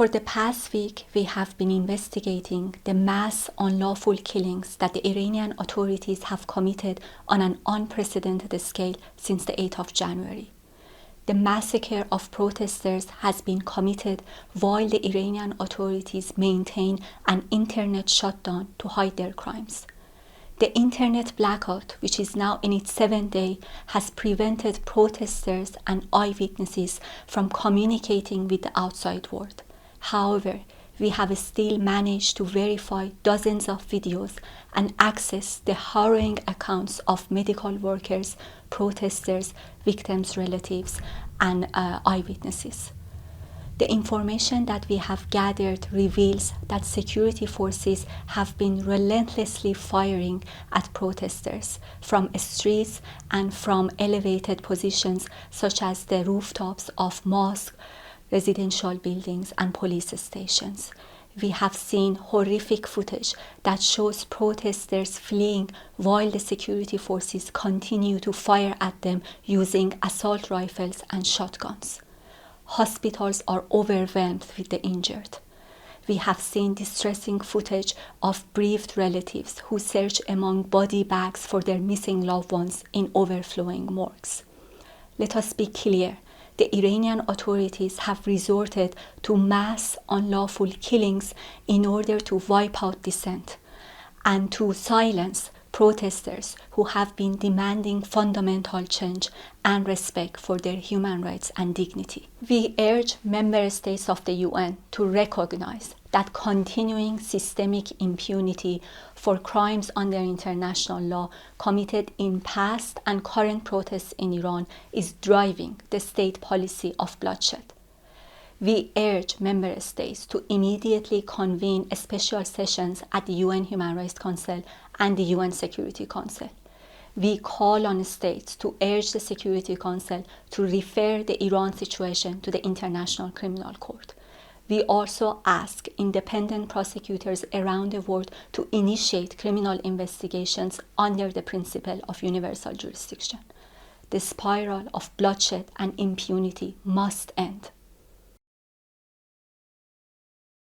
For the past week, we have been investigating the mass unlawful killings that the Iranian authorities have committed on an unprecedented scale since the 8th of January. The massacre of protesters has been committed while the Iranian authorities maintain an internet shutdown to hide their crimes. The internet blackout, which is now in its 7th day, has prevented protesters and eyewitnesses from communicating with the outside world. However, we have still managed to verify dozens of videos and access the harrowing accounts of medical workers, protesters, victims' relatives, and eyewitnesses. The information that we have gathered reveals that security forces have been relentlessly firing at protesters from streets and from elevated positions such as the rooftops of mosques, residential buildings, and police stations. We have seen horrific footage that shows protesters fleeing while the security forces continue to fire at them using assault rifles and shotguns. Hospitals are overwhelmed with the injured. We have seen distressing footage of bereaved relatives who search among body bags for their missing loved ones in overflowing morgues. Let us be clear. The Iranian authorities have resorted to mass unlawful killings in order to wipe out dissent and to silence protesters who have been demanding fundamental change and respect for their human rights and dignity. We urge member states of the UN to recognize that continuing systemic impunity for crimes under international law committed in past and current protests in Iran is driving the state policy of bloodshed. We urge member states to immediately convene special sessions at the UN Human Rights Council and the UN Security Council. We call on states to urge the Security Council to refer the Iran situation to the International Criminal Court. We also ask independent prosecutors around the world to initiate criminal investigations under the principle of universal jurisdiction. The spiral of bloodshed and impunity must end.